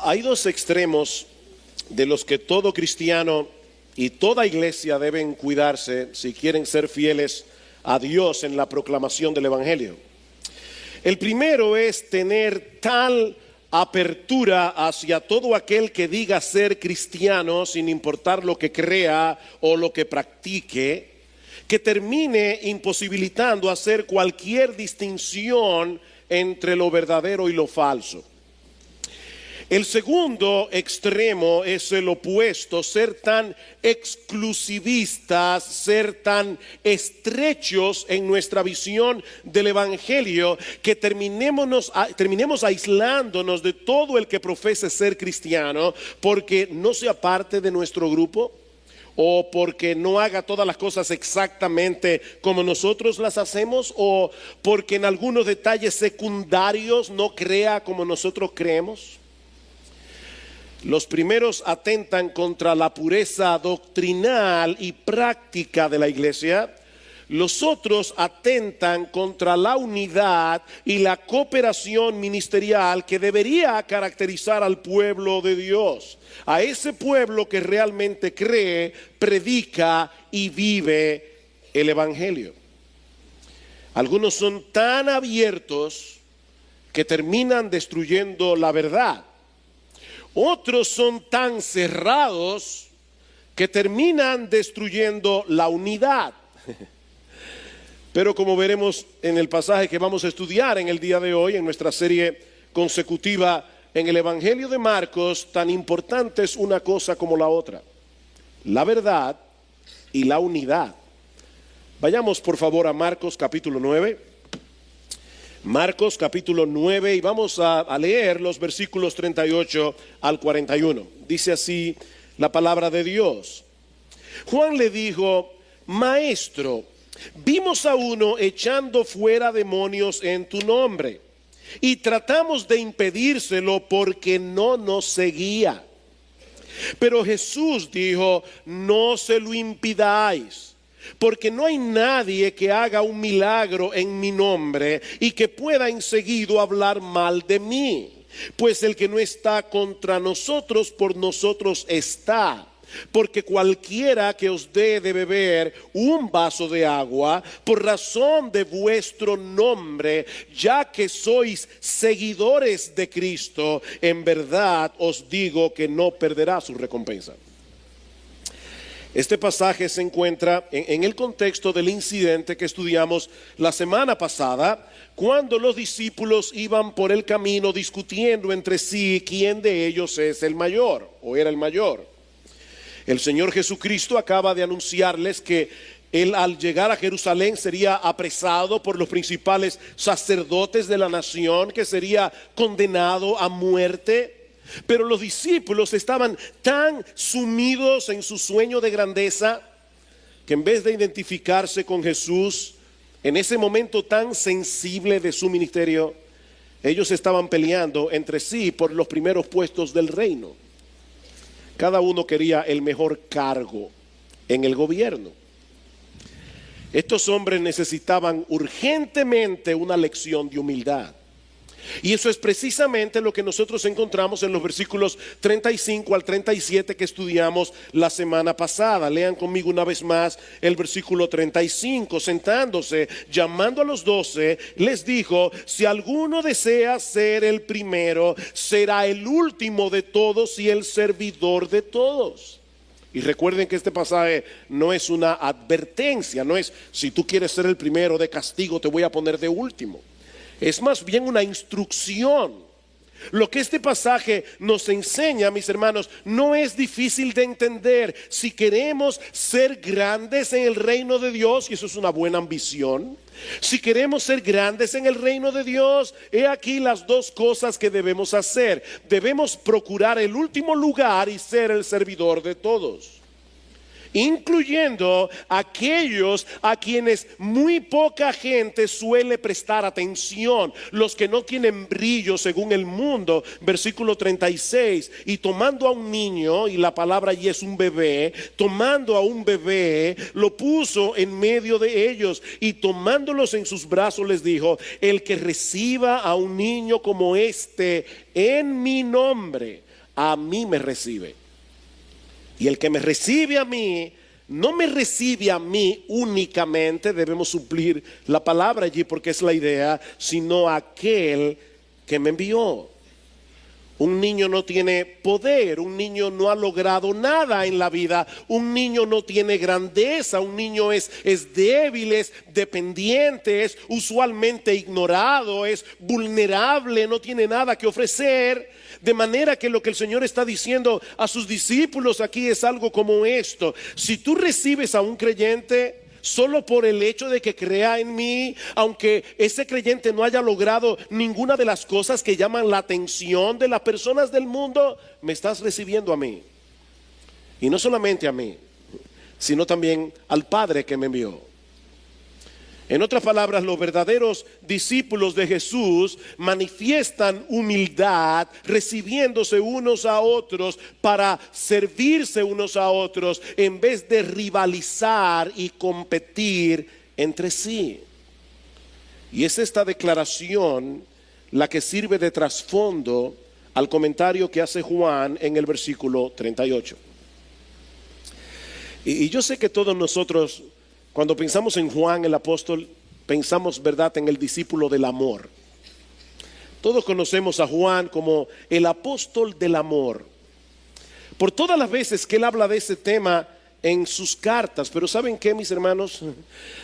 Hay dos extremos de los que todo cristiano y toda iglesia deben cuidarse si quieren ser fieles a Dios en la proclamación del Evangelio. El primero es tener tal apertura hacia todo aquel que diga ser cristiano, sin importar lo que crea o lo que practique, que termine imposibilitando hacer cualquier distinción entre lo verdadero y lo falso. El segundo extremo es el opuesto, ser tan exclusivistas, ser tan estrechos en nuestra visión del Evangelio, que terminemos aislándonos de todo el que profese ser cristiano, porque no sea parte de nuestro grupo, o porque no haga todas las cosas exactamente como nosotros las hacemos, o porque en algunos detalles secundarios no crea como nosotros creemos. Los primeros atentan contra la pureza doctrinal y práctica de la iglesia. Los otros atentan contra la unidad y la cooperación ministerial que debería caracterizar al pueblo de Dios, a ese pueblo que realmente cree, predica y vive el Evangelio. Algunos son tan abiertos que terminan destruyendo la verdad. Otros son tan cerrados que terminan destruyendo la unidad. Pero como veremos en el pasaje que vamos a estudiar en el día de hoy, en nuestra serie consecutiva en el Evangelio de Marcos, tan importante es una cosa como la otra: la verdad y la unidad. Vayamos por favor a Marcos capítulo 9. Marcos capítulo 9, y vamos a leer los versículos 38 al 41. Dice así la palabra de Dios. Juan le dijo: Maestro, vimos a uno echando fuera demonios en tu nombre, y tratamos de impedírselo porque no nos seguía. Pero Jesús dijo: no se lo impidáis, porque no hay nadie que haga un milagro en mi nombre y que pueda enseguida hablar mal de mí. Pues el que no está contra nosotros, por nosotros está. Porque cualquiera que os dé de beber un vaso de agua por razón de vuestro nombre, ya que sois seguidores de Cristo, en verdad os digo que no perderá su recompensa. Este pasaje se encuentra en el contexto del incidente que estudiamos la semana pasada, cuando los discípulos iban por el camino discutiendo entre sí quién de ellos es el mayor o era el mayor. El Señor Jesucristo acaba de anunciarles que él, al llegar a Jerusalén, sería apresado por los principales sacerdotes de la nación, que sería condenado a muerte. Pero los discípulos estaban tan sumidos en su sueño de grandeza que en vez de identificarse con Jesús en ese momento tan sensible de su ministerio, ellos estaban peleando entre sí por los primeros puestos del reino. Cada uno quería el mejor cargo en el gobierno. Estos hombres necesitaban urgentemente una lección de humildad. Y eso es precisamente lo que nosotros encontramos en los versículos 35 al 37 que estudiamos la semana pasada. Lean conmigo una vez más el versículo 35. Sentándose, llamando a los 12, les dijo: si alguno desea ser el primero, será el último de todos y el servidor de todos. Y recuerden que este pasaje no es una advertencia, no es: si tú quieres ser el primero, de castigo te voy a poner de último. Es más bien una instrucción. Lo que este pasaje nos enseña, mis hermanos, no es difícil de entender. Si queremos ser grandes en el reino de Dios, y eso es una buena ambición, si queremos ser grandes en el reino de Dios, he aquí las dos cosas que debemos hacer. Debemos procurar el último lugar y ser el servidor de todos, incluyendo aquellos a quienes muy poca gente suele prestar atención, los que no tienen brillo según el mundo. Versículo 36, y tomando a un niño, y la palabra allí es un bebé, tomando a un bebé, lo puso en medio de ellos, y tomándolos en sus brazos les dijo: el que reciba a un niño como este en mi nombre, a mí me recibe. Y el que me recibe a mí, no me recibe a mí únicamente, debemos suplir la palabra allí porque es la idea, sino a aquel que me envió. Un niño no tiene poder, un niño no ha logrado nada en la vida, un niño no tiene grandeza, un niño es débil, es dependiente, es usualmente ignorado, es vulnerable, no tiene nada que ofrecer. De manera que lo que el Señor está diciendo a sus discípulos aquí es algo como esto: si tú recibes a un creyente solo por el hecho de que crea en mí, aunque ese creyente no haya logrado ninguna de las cosas que llaman la atención de las personas del mundo, me estás recibiendo a mí. Y no solamente a mí, sino también al Padre que me envió. En otras palabras, los verdaderos discípulos de Jesús manifiestan humildad, recibiéndose unos a otros para servirse unos a otros, en vez de rivalizar y competir entre sí. Y es esta declaración la que sirve de trasfondo al comentario que hace Juan en el versículo 38. Y yo sé que todos nosotros, cuando pensamos en Juan el apóstol, pensamos, ¿verdad?, en el discípulo del amor. Todos conocemos a Juan como el apóstol del amor, por todas las veces que él habla de ese tema en sus cartas. Pero ¿saben qué, mis hermanos?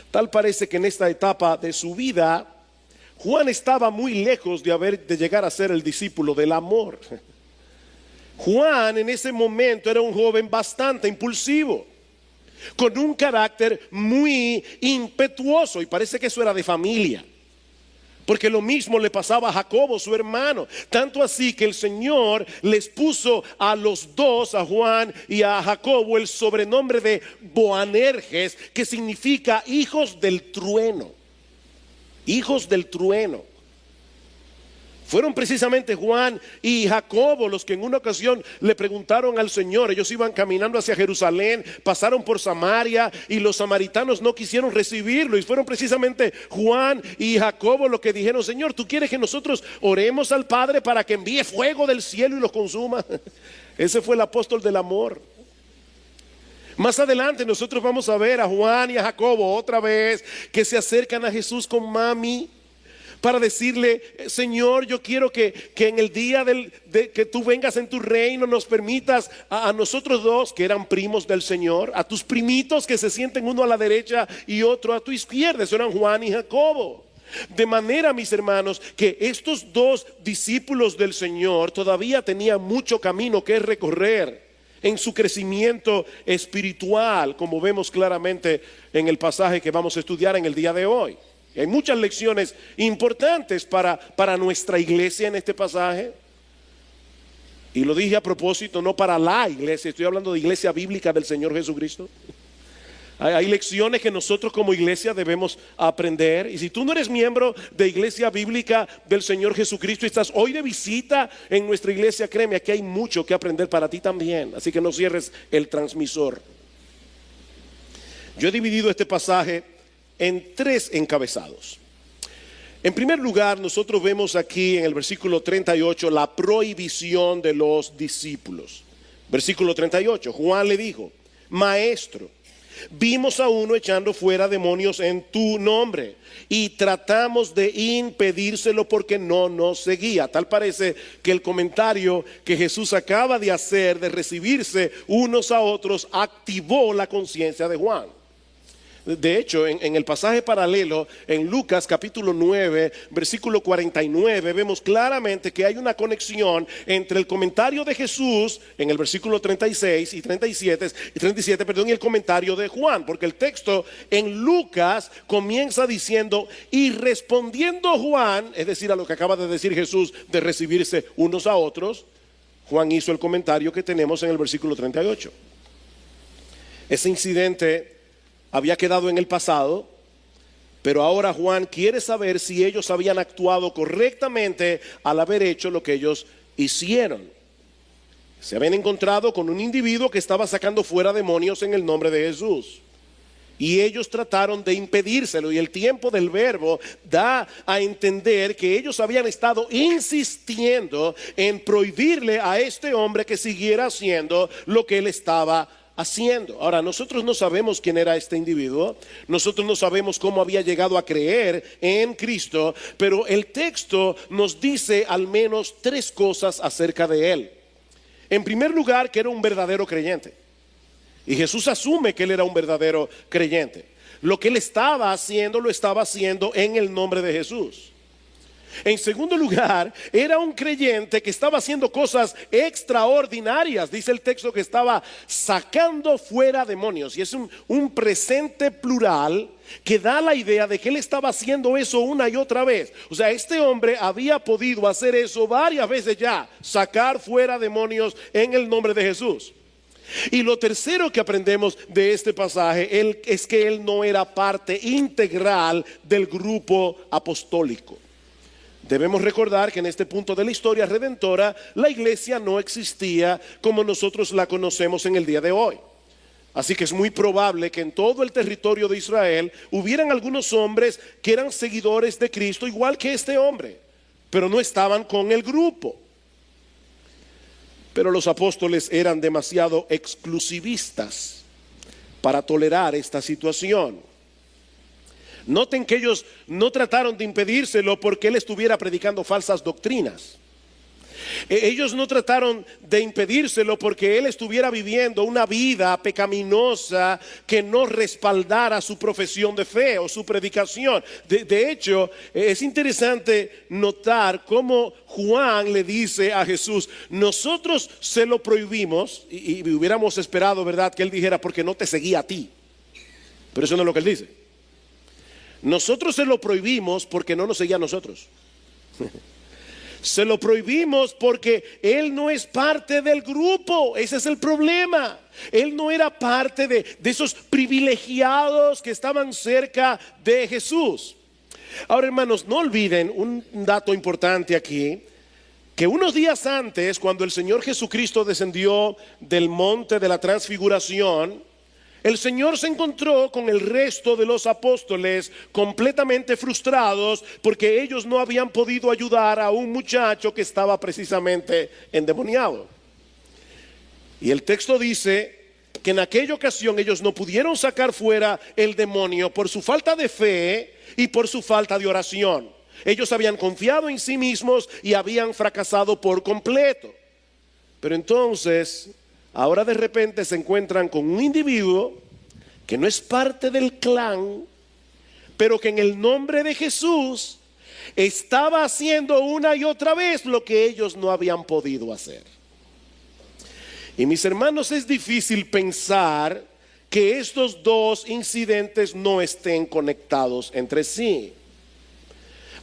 Tal parece que en esta etapa de su vida, Juan estaba muy lejos de llegar a ser el discípulo del amor. Juan en ese momento era un joven bastante impulsivo, con un carácter muy impetuoso, y parece que eso era de familia, porque lo mismo le pasaba a Jacobo, su hermano. Tanto así que el Señor les puso a los dos, a Juan y a Jacobo, el sobrenombre de Boanerges, que significa hijos del trueno. Hijos del trueno. Fueron precisamente Juan y Jacobo los que en una ocasión le preguntaron al Señor. Ellos iban caminando hacia Jerusalén, pasaron por Samaria y los samaritanos no quisieron recibirlo. Y fueron precisamente Juan y Jacobo los que dijeron: Señor, ¿tú quieres que nosotros oremos al Padre para que envíe fuego del cielo y los consuma? Ese fue el apóstol del amor. Más adelante nosotros vamos a ver a Juan y a Jacobo otra vez que se acercan a Jesús con mami, para decirle: Señor, yo quiero que en el día que tú vengas en tu reino nos permitas a nosotros dos, que eran primos del Señor, a tus primitos que se sienten uno a la derecha y otro a tu izquierda. Eso eran Juan y Jacobo. De manera, mis hermanos, que estos dos discípulos del Señor todavía tenían mucho camino que recorrer en su crecimiento espiritual, como vemos claramente en el pasaje que vamos a estudiar en el día de hoy. Hay muchas lecciones importantes para nuestra iglesia en este pasaje. Y lo dije a propósito, no para la iglesia, estoy hablando de iglesia bíblica del Señor Jesucristo. Hay lecciones que nosotros como iglesia debemos aprender. Y si tú no eres miembro de iglesia bíblica del Señor Jesucristo y estás hoy de visita en nuestra iglesia, créeme, aquí hay mucho que aprender para ti también. Así que no cierres el transmisor. Yo he dividido este pasaje en tres encabezados. En primer lugar, nosotros vemos aquí en el versículo 38 la prohibición de los discípulos. Versículo 38, Juan le dijo: Maestro, vimos a uno echando fuera demonios en tu nombre y tratamos de impedírselo porque no nos seguía. Tal parece que el comentario que Jesús acaba de hacer de recibirse unos a otros activó la conciencia de Juan. De hecho, en el pasaje paralelo, en Lucas capítulo 9, versículo 49, vemos claramente que hay una conexión entre el comentario de Jesús en el versículo 36 y 37, y el comentario de Juan. Porque el texto en Lucas comienza diciendo: y respondiendo Juan, es decir, a lo que acaba de decir Jesús de recibirse unos a otros, Juan hizo el comentario que tenemos en el versículo 38. Ese incidente había quedado en el pasado, pero ahora Juan quiere saber si ellos habían actuado correctamente al haber hecho lo que ellos hicieron. Se habían encontrado con un individuo que estaba sacando fuera demonios en el nombre de Jesús. Y ellos trataron de impedírselo, y el tiempo del verbo da a entender que ellos habían estado insistiendo en prohibirle a este hombre que siguiera haciendo lo que él estaba haciendo. Ahora, nosotros no sabemos quién era este individuo, nosotros no sabemos cómo había llegado a creer en Cristo, pero el texto nos dice al menos tres cosas acerca de él. En primer lugar, que era un verdadero creyente. Y Jesús asume que él era un verdadero creyente. Lo que él estaba haciendo, lo estaba haciendo en el nombre de Jesús. En segundo lugar, era un creyente que estaba haciendo cosas extraordinarias. Dice el texto que estaba sacando fuera demonios. Y es un presente plural que da la idea de que él estaba haciendo eso una y otra vez. O sea, este hombre había podido hacer eso varias veces ya, sacar fuera demonios en el nombre de Jesús. Y lo tercero que aprendemos de este pasaje es que él no era parte integral del grupo apostólico. Debemos recordar que en este punto de la historia redentora, la iglesia no existía como nosotros la conocemos en el día de hoy. Así que es muy probable que en todo el territorio de Israel hubieran algunos hombres que eran seguidores de Cristo, igual que este hombre, pero no estaban con el grupo. Pero los apóstoles eran demasiado exclusivistas para tolerar esta situación. Noten que ellos no trataron de impedírselo porque él estuviera predicando falsas doctrinas. Ellos no trataron de impedírselo porque él estuviera viviendo una vida pecaminosa que no respaldara su profesión de fe o su predicación. De hecho, es interesante notar cómo Juan le dice a Jesús: nosotros se lo prohibimos, y hubiéramos esperado, ¿verdad?, que él dijera porque no te seguía a ti. Pero eso no es lo que él dice. Nosotros se lo prohibimos porque no nos seguía a nosotros. Se lo prohibimos porque él no es parte del grupo. Ese es el problema. Él no era parte de esos privilegiados que estaban cerca de Jesús. Ahora, hermanos, no olviden un dato importante aquí, que unos días antes, cuando el Señor Jesucristo descendió del monte de la transfiguración, el Señor se encontró con el resto de los apóstoles completamente frustrados porque ellos no habían podido ayudar a un muchacho que estaba precisamente endemoniado. Y el texto dice que en aquella ocasión ellos no pudieron sacar fuera el demonio por su falta de fe y por su falta de oración. Ellos habían confiado en sí mismos y habían fracasado por completo. Pero entonces, ahora de repente se encuentran con un individuo que no es parte del clan, pero que en el nombre de Jesús estaba haciendo una y otra vez lo que ellos no habían podido hacer. Y mis hermanos, es difícil pensar que estos dos incidentes no estén conectados entre sí.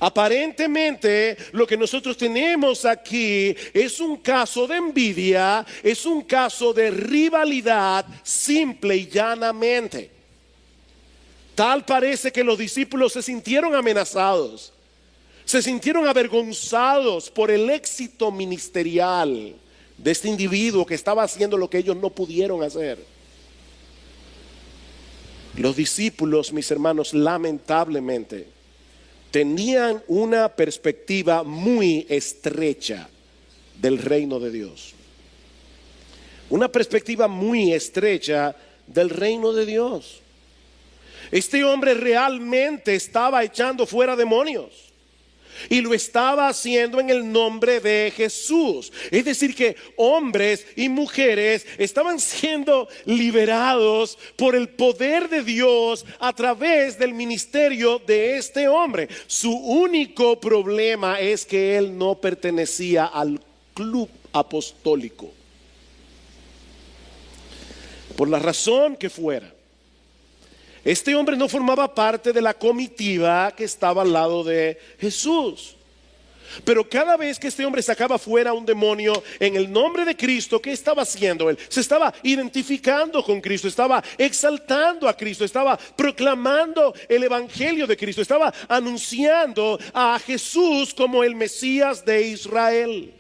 Aparentemente lo que nosotros tenemos aquí es un caso de envidia, es un caso de rivalidad simple y llanamente. Tal parece que los discípulos se sintieron amenazados, se sintieron avergonzados por el éxito ministerial de este individuo que estaba haciendo lo que ellos no pudieron hacer. Los discípulos, mis hermanos, lamentablemente tenían una perspectiva muy estrecha del reino de Dios. Una perspectiva muy estrecha del reino de Dios. Este hombre realmente estaba echando fuera demonios. Y lo estaba haciendo en el nombre de Jesús. Es decir, que hombres y mujeres estaban siendo liberados por el poder de Dios a través del ministerio de este hombre. Su único problema es que él no pertenecía al club apostólico. Por la razón que fuera, este hombre no formaba parte de la comitiva que estaba al lado de Jesús. Pero cada vez que este hombre sacaba fuera un demonio en el nombre de Cristo, ¿qué estaba haciendo él? Se estaba identificando con Cristo, estaba exaltando a Cristo, estaba proclamando el evangelio de Cristo, estaba anunciando a Jesús como el Mesías de Israel.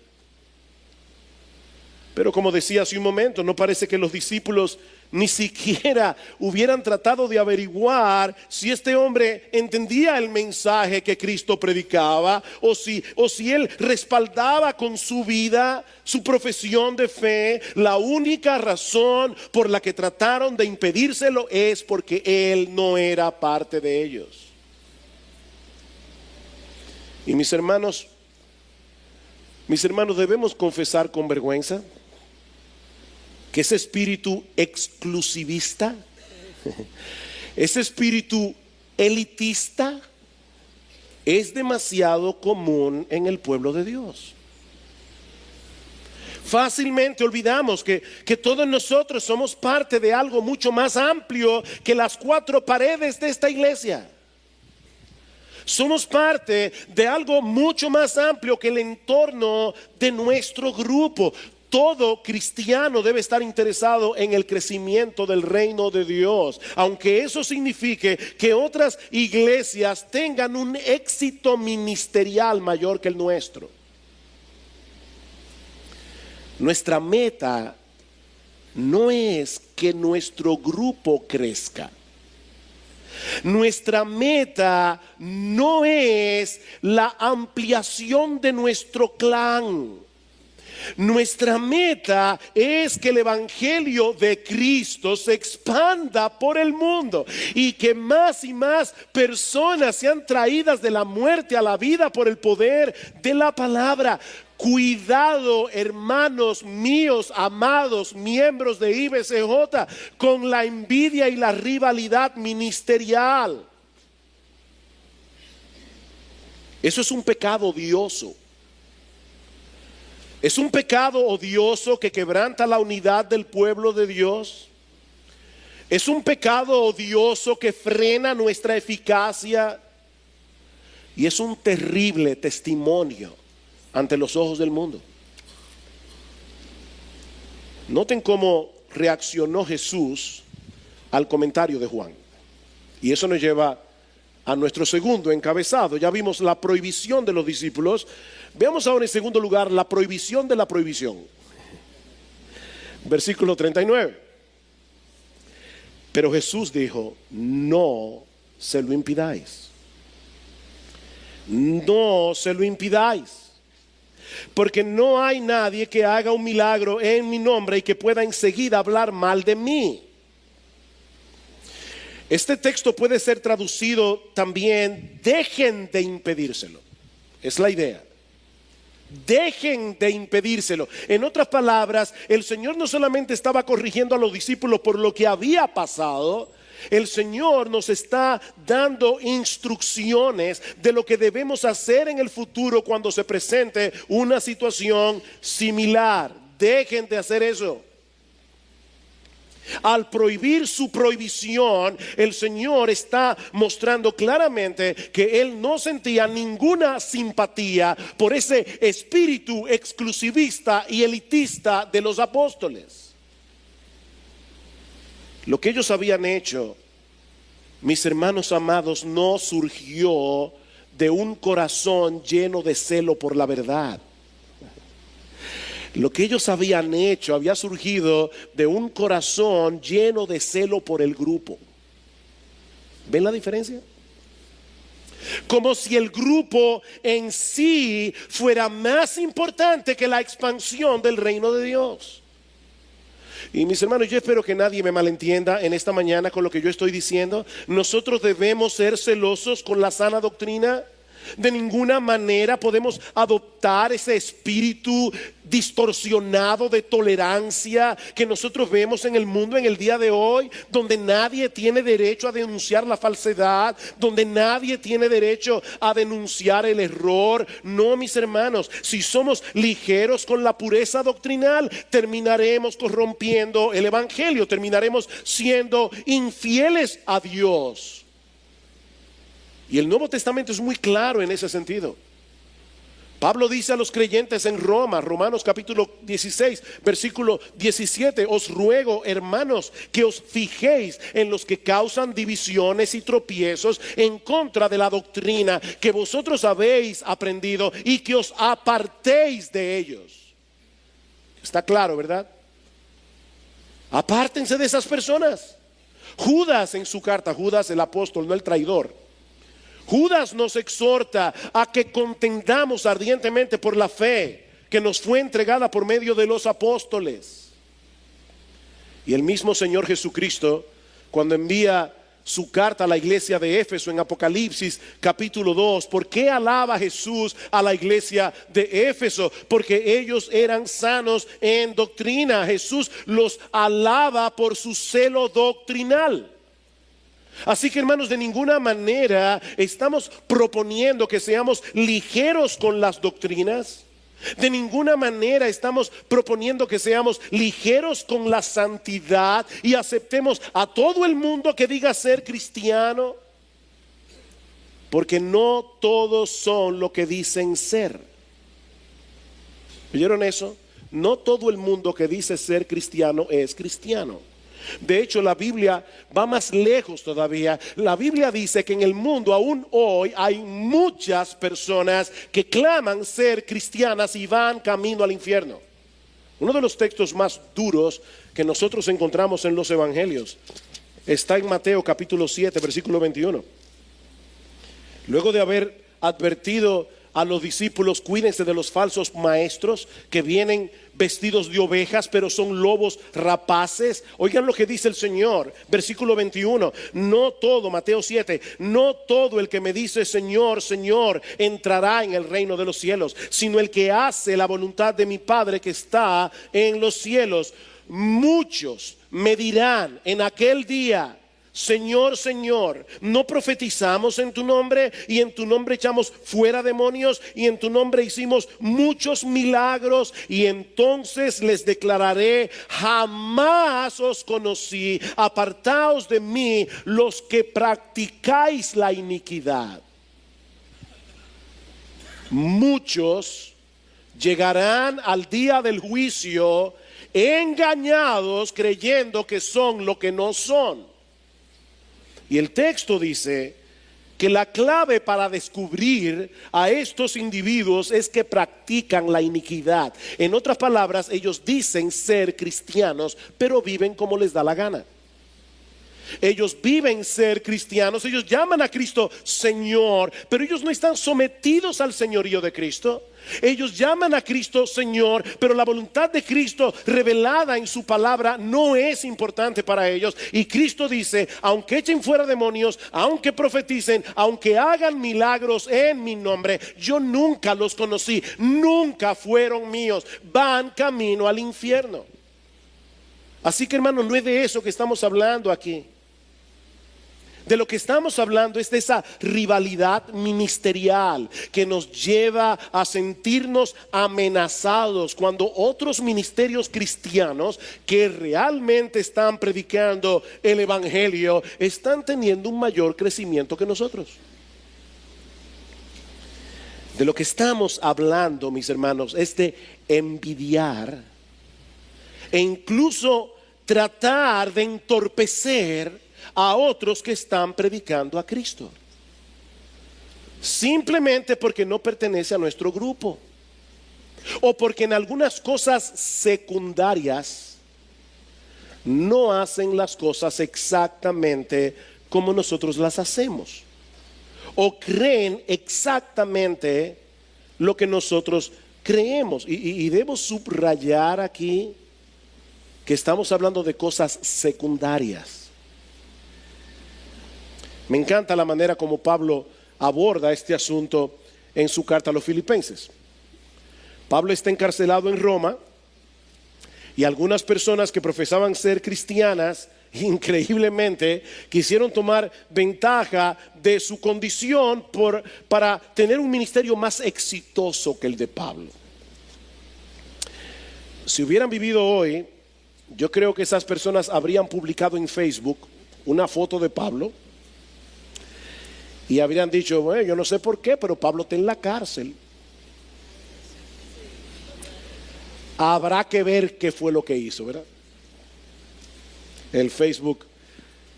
Pero como decía hace un momento, no parece que los discípulos ni siquiera hubieran tratado de averiguar si este hombre entendía el mensaje que Cristo predicaba, o si él respaldaba con su vida su profesión de fe. La única razón por la que trataron de impedírselo es porque él no era parte de ellos. Y mis hermanos, debemos confesar con vergüenza que ese espíritu exclusivista, ese espíritu elitista, es demasiado común en el pueblo de Dios. Fácilmente olvidamos que todos nosotros somos parte de algo mucho más amplio que las cuatro paredes de esta iglesia. Somos parte de algo mucho más amplio que el entorno de nuestro grupo. Todo cristiano debe estar interesado en el crecimiento del reino de Dios, aunque eso signifique que otras iglesias tengan un éxito ministerial mayor que el nuestro. Nuestra meta no es que nuestro grupo crezca. Nuestra meta no es la ampliación de nuestro clan. Nuestra meta es que el evangelio de Cristo se expanda por el mundo y que más y más personas sean traídas de la muerte a la vida por el poder de la palabra. Cuidado, hermanos míos, amados miembros de IBCJ, con la envidia y la rivalidad ministerial. Eso es un pecado odioso. Es un pecado odioso que quebranta la unidad del pueblo de Dios. Es un pecado odioso que frena nuestra eficacia. Y es un terrible testimonio ante los ojos del mundo. Noten cómo reaccionó Jesús al comentario de Juan. Y eso nos lleva a nuestro segundo encabezado. Ya vimos la prohibición de los discípulos. Veamos ahora en segundo lugar la prohibición de la prohibición. Versículo 39. Pero Jesús dijo: no se lo impidáis. No se lo impidáis. Porque no hay nadie que haga un milagro en mi nombre y que pueda enseguida hablar mal de mí. Este texto puede ser traducido también: dejen de impedírselo. Es la idea. Dejen de impedírselo. En otras palabras, el Señor no solamente estaba corrigiendo a los discípulos por lo que había pasado, el Señor nos está dando instrucciones de lo que debemos hacer en el futuro cuando se presente una situación similar. Dejen de hacer eso. Al prohibir su prohibición, el Señor está mostrando claramente que Él no sentía ninguna simpatía por ese espíritu exclusivista y elitista de los apóstoles. Lo que ellos habían hecho, mis hermanos amados, no surgió de un corazón lleno de celo por la verdad. Lo que ellos habían hecho había surgido de un corazón lleno de celo por el grupo. ¿Ven la diferencia? Como si el grupo en sí fuera más importante que la expansión del reino de Dios. Y mis hermanos, yo espero que nadie me malentienda en esta mañana con lo que yo estoy diciendo. Nosotros debemos ser celosos con la sana doctrina. De ninguna manera podemos adoptar ese espíritu distorsionado de tolerancia que nosotros vemos en el mundo en el día de hoy, donde nadie tiene derecho a denunciar la falsedad, donde nadie tiene derecho a denunciar el error. No, mis hermanos, si somos ligeros con la pureza doctrinal, terminaremos corrompiendo el evangelio, terminaremos siendo infieles a Dios. Y el Nuevo Testamento es muy claro en ese sentido. Pablo dice a los creyentes en Roma, Romanos capítulo 16, versículo 17: os ruego, hermanos, que os fijéis en los que causan divisiones y tropiezos en contra de la doctrina que vosotros habéis aprendido y que os apartéis de ellos. Está claro, ¿verdad? Apártense de esas personas. Judas en su carta, Judas el apóstol, no el traidor, Judas nos exhorta a que contendamos ardientemente por la fe que nos fue entregada por medio de los apóstoles. Y el mismo Señor Jesucristo, cuando envía su carta a la iglesia de Éfeso en Apocalipsis capítulo 2, ¿por qué alaba Jesús a la iglesia de Éfeso? Porque ellos eran sanos en doctrina. Jesús los alaba por su celo doctrinal. Así que, hermanos, de ninguna manera estamos proponiendo que seamos ligeros con las doctrinas. De ninguna manera estamos proponiendo que seamos ligeros con la santidad y aceptemos a todo el mundo que diga ser cristiano, porque no todos son lo que dicen ser. ¿Oyeron eso? No todo el mundo que dice ser cristiano es cristiano. De hecho, la Biblia va más lejos todavía. La Biblia dice que en el mundo aún hoy hay muchas personas que claman ser cristianas y van camino al infierno. Uno de los textos más duros que nosotros encontramos en los evangelios está en Mateo capítulo 7, versículo 21. Luego de haber advertido a los discípulos: cuídense de los falsos maestros que vienen vestidos de ovejas, pero son lobos rapaces. Oigan lo que dice el Señor, versículo 21. No todo, Mateo 7, no todo el que me dice Señor, Señor, entrará en el reino de los cielos, sino el que hace la voluntad de mi Padre que está en los cielos. Muchos me dirán en aquel día: Señor, Señor, ¿no profetizamos en tu nombre? Y en tu nombre echamos fuera demonios, y en tu nombre hicimos muchos milagros. Y entonces les declararé: jamás os conocí, apartaos de mí los que practicáis la iniquidad. Muchos llegarán al día del juicio engañados, creyendo que son lo que no son. Y el texto dice que la clave para descubrir a estos individuos es que practican la iniquidad. En otras palabras, ellos dicen ser cristianos, pero viven como les da la gana. Ellos viven ser cristianos, ellos llaman a Cristo Señor, pero ellos no están sometidos al señorío de Cristo. Ellos llaman a Cristo Señor, pero la voluntad de Cristo revelada en su palabra no es importante para ellos. Y Cristo dice: aunque echen fuera demonios, aunque profeticen, aunque hagan milagros en mi nombre, yo nunca los conocí, nunca fueron míos, van camino al infierno. Así que, hermano, no es de eso que estamos hablando aquí. De lo que estamos hablando es de esa rivalidad ministerial que nos lleva a sentirnos amenazados cuando otros ministerios cristianos que realmente están predicando el evangelio están teniendo un mayor crecimiento que nosotros. De lo que estamos hablando, mis hermanos, es de envidiar e incluso tratar de entorpecer a otros que están predicando a Cristo, simplemente porque no pertenece a nuestro grupo, o porque en algunas cosas secundarias no hacen las cosas exactamente como nosotros las hacemos, o creen exactamente lo que nosotros creemos. Y debo subrayar aquí que estamos hablando de cosas secundarias. Me encanta la manera como Pablo aborda este asunto en su carta a los Filipenses. Pablo está encarcelado en Roma y algunas personas que profesaban ser cristianas, increíblemente, quisieron tomar ventaja de su condición para tener un ministerio más exitoso que el de Pablo. Si hubieran vivido hoy, yo creo que esas personas habrían publicado en Facebook una foto de Pablo y habrían dicho: bueno, yo no sé por qué, pero Pablo está en la cárcel. Habrá que ver qué fue lo que hizo, ¿verdad? El Facebook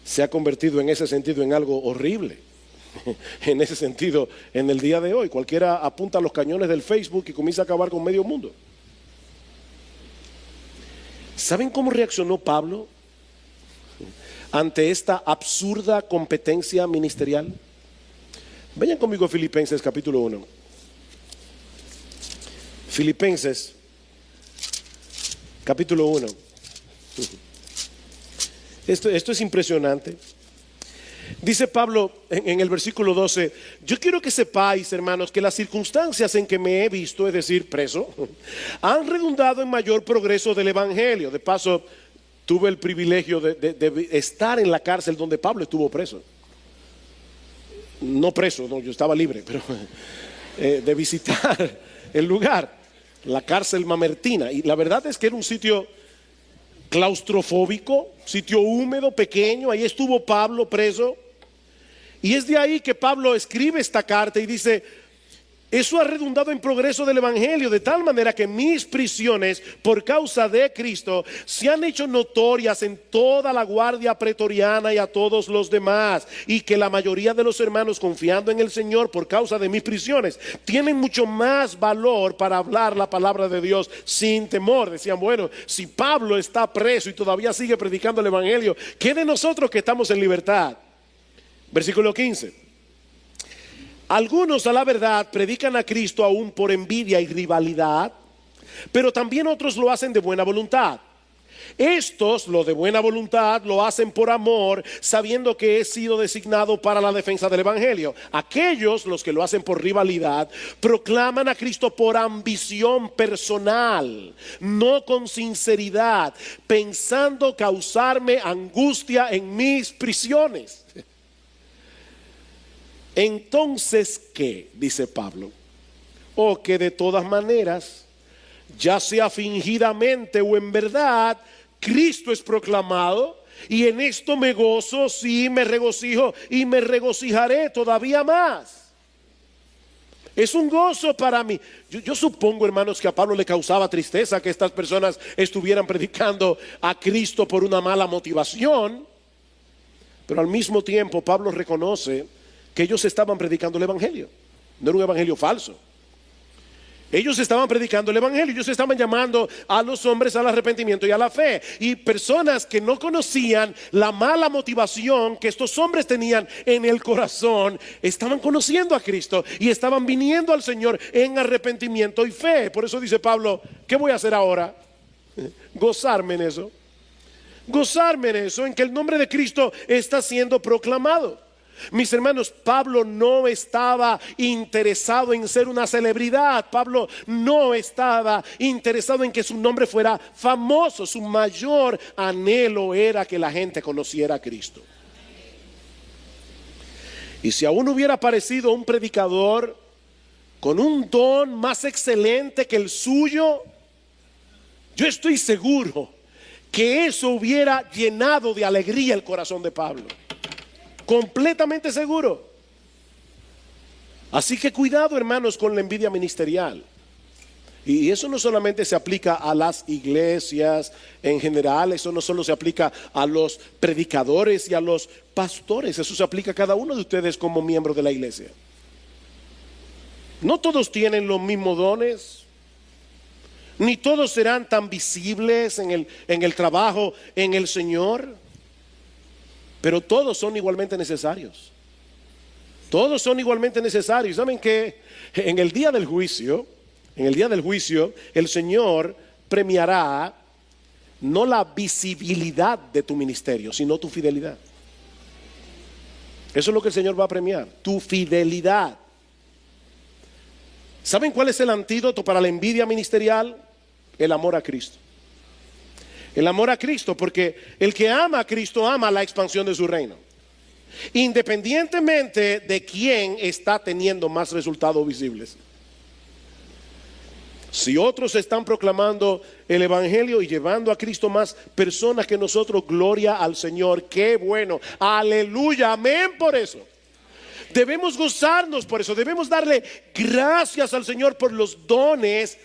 se ha convertido en ese sentido en algo horrible. En ese sentido, en el día de hoy, cualquiera apunta a los cañones del Facebook y comienza a acabar con medio mundo. ¿Saben cómo reaccionó Pablo ante esta absurda competencia ministerial? Vayan conmigo a Filipenses capítulo 1. Filipenses capítulo 1. Esto es impresionante. Dice Pablo en el versículo 12: yo quiero que sepáis, hermanos, que las circunstancias en que me he visto, es decir, preso, han redundado en mayor progreso del evangelio. De paso, tuve el privilegio de estar en la cárcel donde Pablo estuvo preso. No preso, no, yo estaba libre, pero de visitar el lugar, la cárcel mamertina. Y la verdad es que era un sitio claustrofóbico, sitio húmedo, pequeño. Ahí estuvo Pablo preso. Y es de ahí que Pablo escribe esta carta y dice: eso ha redundado en progreso del evangelio, de tal manera que mis prisiones por causa de Cristo se han hecho notorias en toda la guardia pretoriana y a todos los demás, y que la mayoría de los hermanos, confiando en el Señor por causa de mis prisiones, tienen mucho más valor para hablar la palabra de Dios sin temor. Decían: bueno, si Pablo está preso y todavía sigue predicando el evangelio, ¿qué de nosotros que estamos en libertad? Versículo 15: algunos, a la verdad, predican a Cristo aún por envidia y rivalidad, pero también otros lo hacen de buena voluntad. Estos, lo de buena voluntad, lo hacen por amor, sabiendo que he sido designado para la defensa del evangelio. Aquellos, los que lo hacen por rivalidad, proclaman a Cristo por ambición personal, no con sinceridad, pensando causarme angustia en mis prisiones. Entonces, ¿qué? Dice Pablo. O que de todas maneras, ya sea fingidamente o en verdad, Cristo es proclamado, y en esto me gozo, sí, me regocijo y me regocijaré todavía más. Es un gozo para mí. Yo supongo, hermanos, que a Pablo le causaba tristeza que estas personas estuvieran predicando a Cristo por una mala motivación, pero al mismo tiempo Pablo reconoce que ellos estaban predicando el evangelio. No era un evangelio falso. Ellos estaban predicando el evangelio. Ellos estaban llamando a los hombres al arrepentimiento y a la fe. Y personas que no conocían la mala motivación que estos hombres tenían en el corazón, estaban conociendo a Cristo y estaban viniendo al Señor en arrepentimiento y fe. Por eso dice Pablo: ¿qué voy a hacer ahora? Gozarme en eso. Gozarme en eso, en que el nombre de Cristo está siendo proclamado. Mis hermanos, Pablo no estaba interesado en ser una celebridad. Pablo no estaba interesado en que su nombre fuera famoso. Su mayor anhelo era que la gente conociera a Cristo. Y si aún hubiera aparecido un predicador con un don más excelente que el suyo, yo estoy seguro que eso hubiera llenado de alegría el corazón de Pablo. Completamente seguro. Así que cuidado, hermanos, con la envidia ministerial. Y eso no solamente se aplica a las iglesias en general. Eso no solo se aplica a los predicadores y a los pastores. Eso se aplica a cada uno de ustedes como miembro de la iglesia. No todos tienen los mismos dones, ni todos serán tan visibles en el trabajo en el Señor. Pero todos son igualmente necesarios. Todos son igualmente necesarios. ¿Saben que en el día del juicio, el Señor premiará no la visibilidad de tu ministerio, sino tu fidelidad? Eso es lo que el Señor va a premiar, tu fidelidad. ¿Saben cuál es el antídoto para la envidia ministerial? El amor a Cristo. El amor a Cristo, porque el que ama a Cristo ama la expansión de su reino, independientemente de quién está teniendo más resultados visibles. Si otros están proclamando el evangelio y llevando a Cristo más personas que nosotros, gloria al Señor, qué bueno, aleluya, amén por eso. Debemos gozarnos por eso, debemos darle gracias al Señor por los dones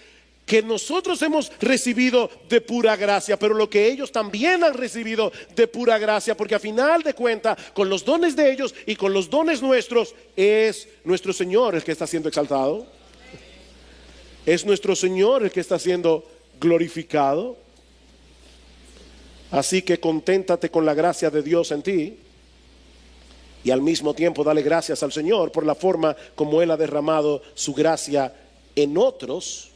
que nosotros hemos recibido de pura gracia, pero lo que ellos también han recibido de pura gracia, porque a final de cuentas, con los dones de ellos y con los dones nuestros, es nuestro Señor el que está siendo exaltado, es nuestro Señor el que está siendo glorificado. Así que conténtate con la gracia de Dios en ti y al mismo tiempo dale gracias al Señor por la forma como Él ha derramado su gracia en otros,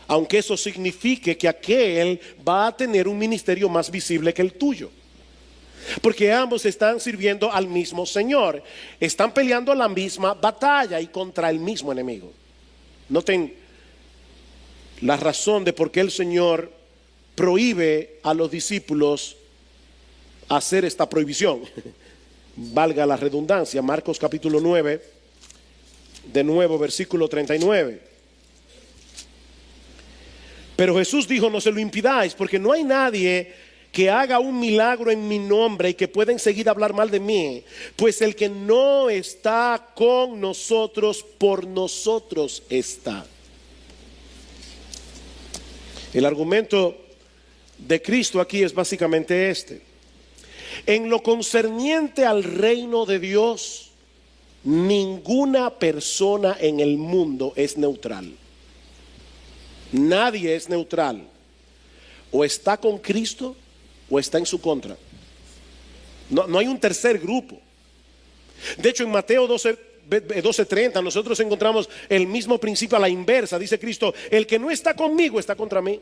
aunque eso signifique que aquel va a tener un ministerio más visible que el tuyo. Porque ambos están sirviendo al mismo Señor, están peleando la misma batalla y contra el mismo enemigo. Noten la razón de por qué el Señor prohíbe a los discípulos hacer esta prohibición. Valga la redundancia, Marcos capítulo 9, de nuevo versículo 39. Pero Jesús dijo: no se lo impidáis, porque no hay nadie que haga un milagro en mi nombre y que pueda enseguida hablar mal de mí, pues el que no está con nosotros, por nosotros está. El argumento de Cristo aquí es básicamente este: en lo concerniente al reino de Dios, ninguna persona en el mundo es neutral. Nadie es neutral. O está con Cristo o está en su contra. No hay un tercer grupo. De hecho, en Mateo 12:30 nosotros encontramos el mismo principio a la inversa. Dice Cristo: el que no está conmigo está contra mí,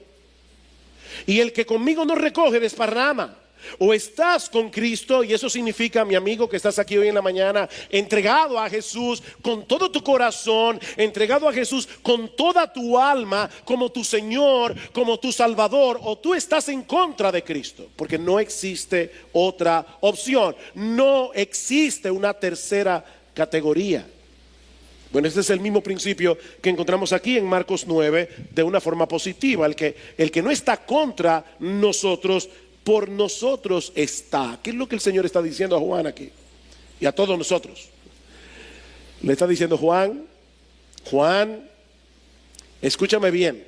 y el que conmigo no recoge desparrama. O estás con Cristo, y eso significa, mi amigo que estás aquí hoy en la mañana, entregado a Jesús con todo tu corazón, entregado a Jesús con toda tu alma como tu Señor, como tu Salvador, o tú estás en contra de Cristo, porque no existe otra opción, no existe una tercera categoría. Bueno, este es el mismo principio que encontramos aquí en Marcos 9 de una forma positiva. El que no está contra nosotros, por nosotros está. ¿Qué es lo que el Señor está diciendo a Juan aquí? Y a todos nosotros. Le está diciendo: Juan, escúchame bien.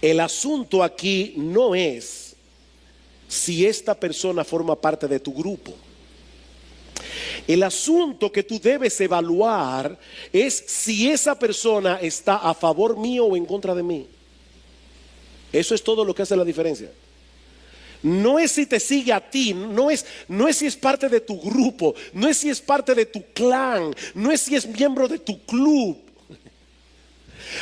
El asunto aquí no es si esta persona forma parte de tu grupo. El asunto que tú debes evaluar es si esa persona está a favor mío o en contra de mí. Eso es todo lo que hace la diferencia. No es si te sigue a ti, no es si es parte de tu grupo, no es si es parte de tu clan, no es si es miembro de tu club.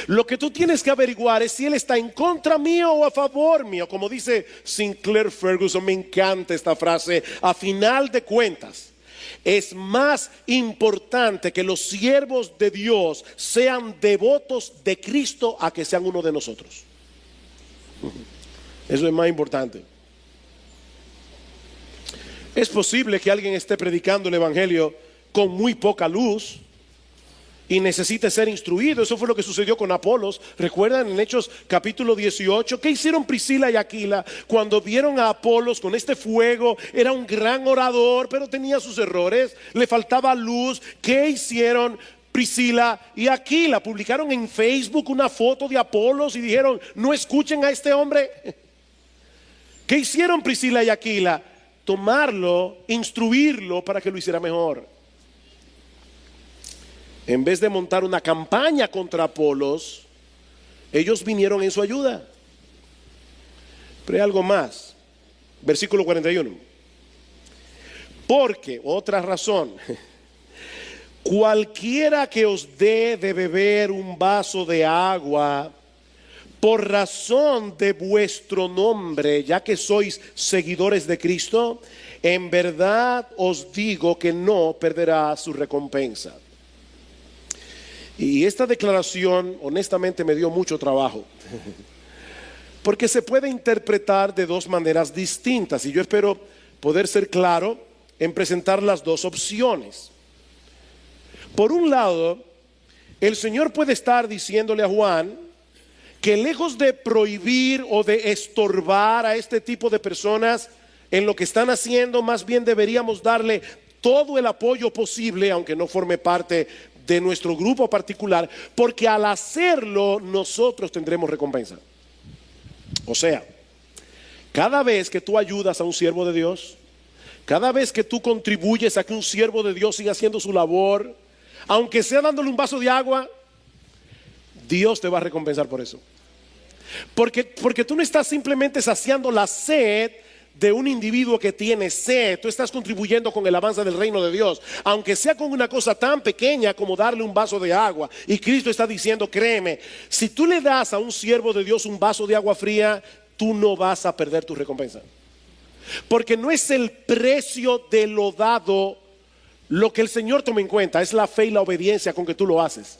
Lo que tú tienes que averiguar es si él está en contra mío o a favor mío. Como dice Sinclair Ferguson, me encanta esta frase: a final de cuentas, es más importante que los siervos de Dios sean devotos de Cristo a que sean uno de nosotros. Eso es más importante. Es posible que alguien esté predicando el evangelio con muy poca luz y necesite ser instruido. Eso fue lo que sucedió con Apolos. ¿Recuerdan en Hechos capítulo 18? ¿Qué hicieron Priscila y Aquila cuando vieron a Apolos con este fuego? Era un gran orador, pero tenía sus errores, le faltaba luz. ¿Qué hicieron Priscila y Aquila? Publicaron en Facebook una foto de Apolos y dijeron: no escuchen a este hombre. ¿Qué hicieron Priscila y Aquila? Tomarlo, instruirlo para que lo hiciera mejor. En vez de montar una campaña contra Apolos, ellos vinieron en su ayuda. Pero hay algo más. Versículo 41. Porque, otra razón, cualquiera que os dé de beber un vaso de agua por razón de vuestro nombre, ya que sois seguidores de Cristo, en verdad os digo que no perderá su recompensa. Y esta declaración honestamente me dio mucho trabajo, porque se puede interpretar de dos maneras distintas, y yo espero poder ser claro en presentar las dos opciones. Por un lado, el Señor puede estar diciéndole a Juan que lejos de prohibir o de estorbar a este tipo de personas en lo que están haciendo, más bien deberíamos darle todo el apoyo posible, aunque no forme parte de nuestro grupo particular, porque al hacerlo nosotros tendremos recompensa. O sea, cada vez que tú ayudas a un siervo de Dios, cada vez que tú contribuyes a que un siervo de Dios siga haciendo su labor, aunque sea dándole un vaso de agua, Dios te va a recompensar por eso. Porque tú no estás simplemente saciando la sed de un individuo que tiene sed. Tú estás contribuyendo con el avance del reino de Dios, aunque sea con una cosa tan pequeña como darle un vaso de agua. Y Cristo está diciendo, créeme, si tú le das a un siervo de Dios un vaso de agua fría, tú no vas a perder tu recompensa. Porque no es el precio de lo dado lo que el Señor toma en cuenta, es la fe y la obediencia con que tú lo haces.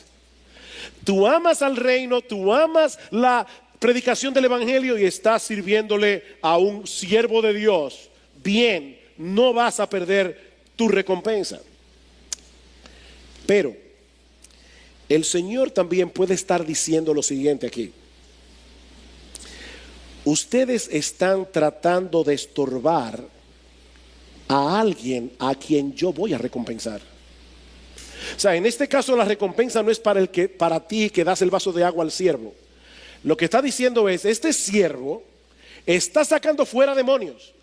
Tú amas al reino, tú amas la predicación del evangelio y estás sirviéndole a un siervo de Dios. Bien, no vas a perder tu recompensa. Pero el Señor también puede estar diciendo lo siguiente aquí: ustedes están tratando de estorbar a alguien a quien yo voy a recompensar. O sea, en este caso la recompensa no es para ti que das el vaso de agua al siervo. Lo que está diciendo es, este siervo está sacando fuera demonios.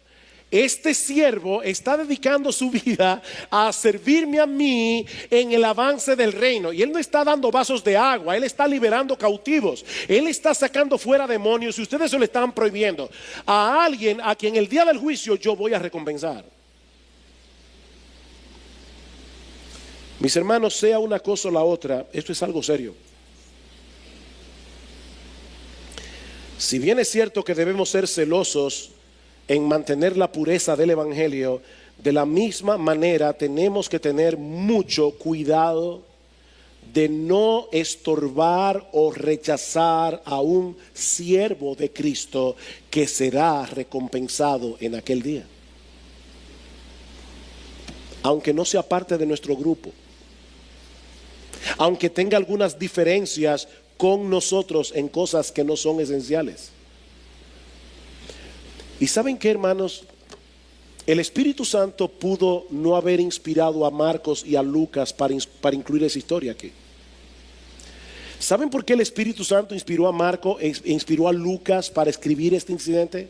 Este siervo está dedicando su vida a servirme a mí en el avance del reino. Y él no está dando vasos de agua, él está liberando cautivos. Él está sacando fuera demonios y ustedes se lo están prohibiendo a alguien a quien el día del juicio yo voy a recompensar. Mis hermanos, sea una cosa o la otra, esto es algo serio. Si bien es cierto que debemos ser celosos en mantener la pureza del evangelio, de la misma manera tenemos que tener mucho cuidado de no estorbar o rechazar a un siervo de Cristo que será recompensado en aquel día, aunque no sea parte de nuestro grupo, aunque tenga algunas diferencias con nosotros en cosas que no son esenciales. ¿Y saben qué, hermanos? El Espíritu Santo pudo no haber inspirado a Marcos y a Lucas para incluir esa historia aquí. ¿Saben por qué el Espíritu Santo inspiró a Marcos e inspiró a Lucas para escribir este incidente?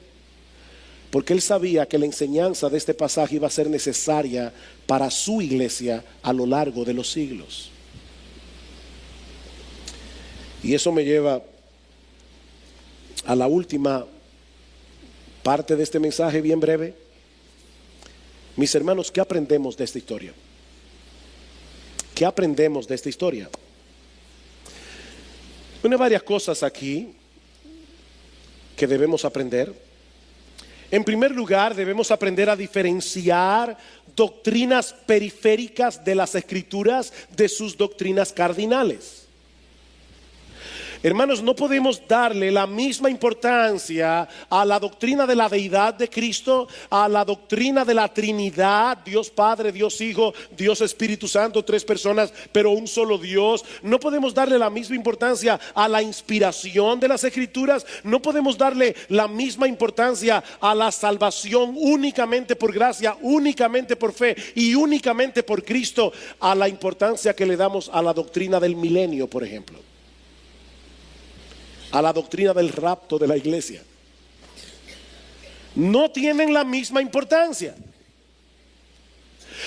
Porque él sabía que la enseñanza de este pasaje iba a ser necesaria para su iglesia a lo largo de los siglos. Y eso me lleva a la última parte de este mensaje bien breve. Mis hermanos, ¿qué aprendemos de esta historia? ¿Qué aprendemos de esta historia? Bueno, hay varias cosas aquí que debemos aprender. En primer lugar, debemos aprender a diferenciar doctrinas periféricas de las Escrituras de sus doctrinas cardinales. Hermanos, no podemos darle la misma importancia a la doctrina de la deidad de Cristo, a la doctrina de la Trinidad, Dios Padre, Dios Hijo, Dios Espíritu Santo, tres personas, pero un solo Dios. No podemos darle la misma importancia a la inspiración de las Escrituras. No podemos darle la misma importancia a la salvación únicamente por gracia, únicamente por fe y únicamente por Cristo, a la importancia que le damos a la doctrina del milenio, por ejemplo, a la doctrina del rapto de la iglesia. No tienen la misma importancia.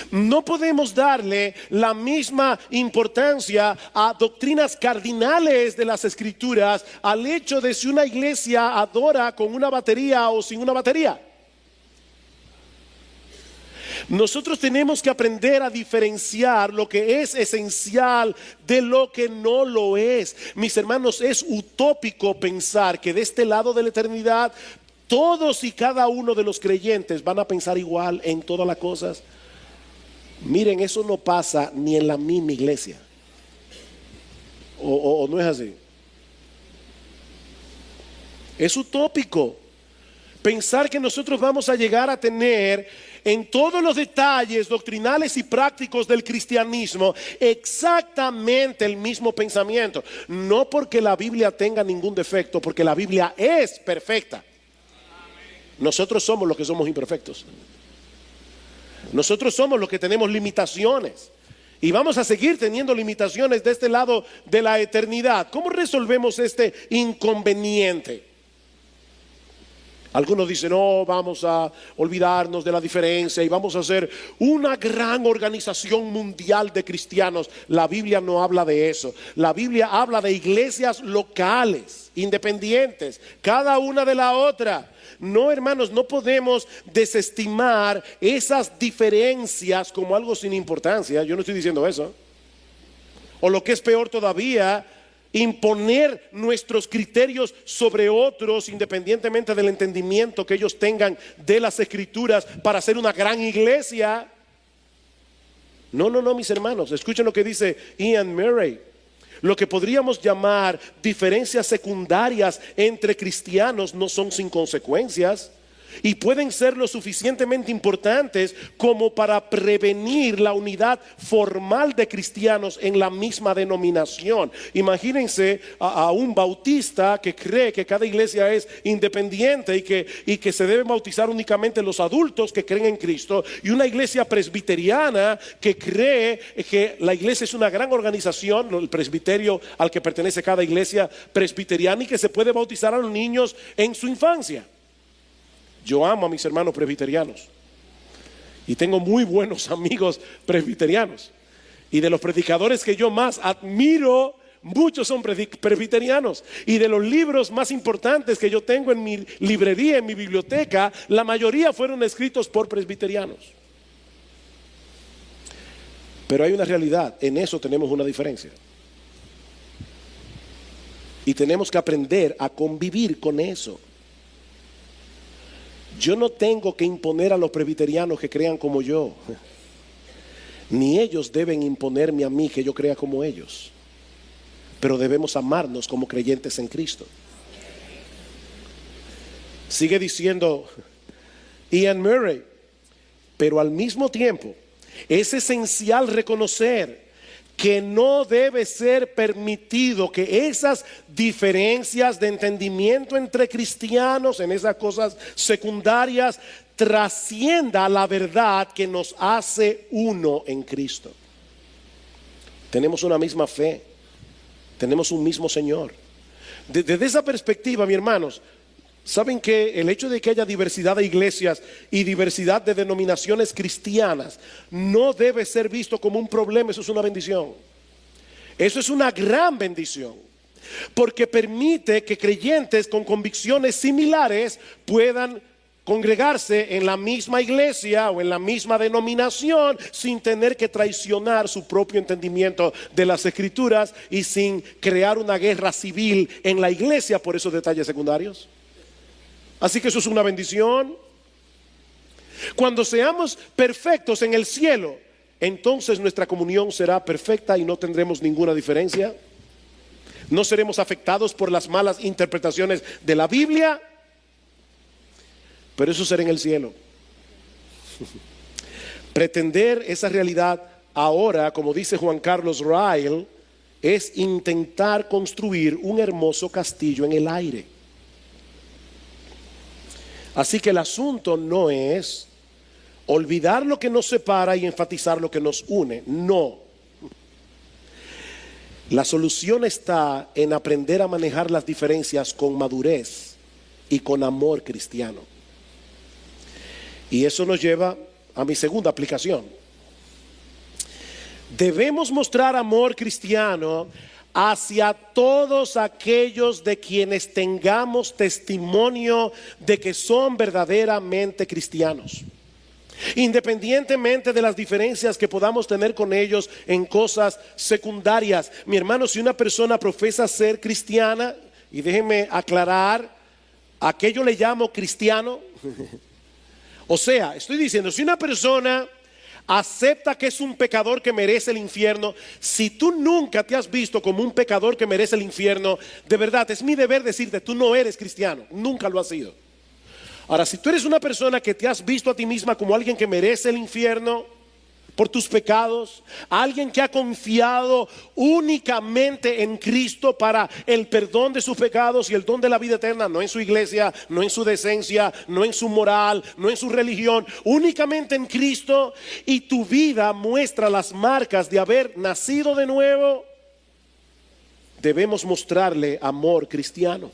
No podemos darle la misma importancia a doctrinas cardinales de las Escrituras al hecho de si una iglesia adora con una batería o sin una batería. Nosotros tenemos que aprender a diferenciar lo que es esencial de lo que no lo es. Mis hermanos, es utópico pensar que de este lado de la eternidad todos y cada uno de los creyentes van a pensar igual en todas las cosas. Miren, eso no pasa ni en la misma iglesia. O no es así. Es utópico pensar que nosotros vamos a llegar a tener en todos los detalles doctrinales y prácticos del cristianismo exactamente el mismo pensamiento. No porque la Biblia tenga ningún defecto, porque la Biblia es perfecta. Nosotros somos los que somos imperfectos. Nosotros somos los que tenemos limitaciones. Y vamos a seguir teniendo limitaciones de este lado de la eternidad. ¿Cómo resolvemos este inconveniente? Algunos dicen, no, vamos a olvidarnos de la diferencia y vamos a hacer una gran organización mundial de cristianos. La Biblia no habla de eso. La Biblia habla de iglesias locales, independientes, cada una de la otra. No, hermanos, no podemos desestimar esas diferencias como algo sin importancia. Yo no estoy diciendo eso. O lo que es peor todavía, imponer nuestros criterios sobre otros independientemente del entendimiento que ellos tengan de las escrituras para hacer una gran iglesia. No, mis hermanos, escuchen lo que dice Ian Murray. Lo que podríamos llamar diferencias secundarias entre cristianos no son sin consecuencias y pueden ser lo suficientemente importantes como para prevenir la unidad formal de cristianos en la misma denominación. Imagínense a un bautista que cree que cada iglesia es independiente y que se deben bautizar únicamente los adultos que creen en Cristo, y una iglesia presbiteriana que cree que la iglesia es una gran organización, el presbiterio al que pertenece cada iglesia presbiteriana, y que se puede bautizar a los niños en su infancia. Yo amo a mis hermanos presbiterianos y tengo muy buenos amigos presbiterianos, y de los predicadores que yo más admiro, muchos son presbiterianos, y de los libros más importantes que yo tengo en mi librería, en mi biblioteca, la mayoría fueron escritos por presbiterianos. Pero hay una realidad, en eso tenemos una diferencia y tenemos que aprender a convivir con eso. Yo no tengo que imponer a los presbiterianos que crean como yo, ni ellos deben imponerme a mí que yo crea como ellos, pero debemos amarnos como creyentes en Cristo. Sigue diciendo Ian Murray, pero al mismo tiempo es esencial reconocer que no debe ser permitido que esas diferencias de entendimiento entre cristianos en esas cosas secundarias trascienda la verdad que nos hace uno en Cristo. Tenemos una misma fe, tenemos un mismo Señor. Desde esa perspectiva, mis hermanos, ¿saben que el hecho de que haya diversidad de iglesias y diversidad de denominaciones cristianas no debe ser visto como un problema? Eso es una bendición. Eso es una gran bendición, porque permite que creyentes con convicciones similares puedan congregarse en la misma iglesia o en la misma denominación sin tener que traicionar su propio entendimiento de las escrituras y sin crear una guerra civil en la iglesia por esos detalles secundarios. Así que eso es una bendición. Cuando seamos perfectos en el cielo, entonces nuestra comunión será perfecta y no tendremos ninguna diferencia. No seremos afectados por las malas interpretaciones de la Biblia, pero eso será en el cielo. Pretender esa realidad ahora, como dice Juan Carlos Ryle, es intentar construir un hermoso castillo en el aire. Así que el asunto no es olvidar lo que nos separa y enfatizar lo que nos une. No. La solución está en aprender a manejar las diferencias con madurez y con amor cristiano. Y eso nos lleva a mi segunda aplicación. Debemos mostrar amor cristiano hacia todos aquellos de quienes tengamos testimonio de que son verdaderamente cristianos, independientemente de las diferencias que podamos tener con ellos en cosas secundarias. Mi hermano, si una persona profesa ser cristiana, y déjenme aclarar, ¿a qué yo le llamo cristiano? O sea, estoy diciendo, si una persona acepta que es un pecador que merece el infierno, si tú nunca te has visto como un pecador que merece el infierno, de verdad es mi deber decirte, tú no eres cristiano, nunca lo has sido. Ahora, si tú eres una persona que te has visto a ti misma como alguien que merece el infierno por tus pecados, alguien que ha confiado únicamente en Cristo para el perdón de sus pecados y el don de la vida eterna, no en su iglesia, no en su decencia, no en su moral, no en su religión, únicamente en Cristo, y tu vida muestra las marcas de haber nacido de nuevo, debemos mostrarle amor cristiano.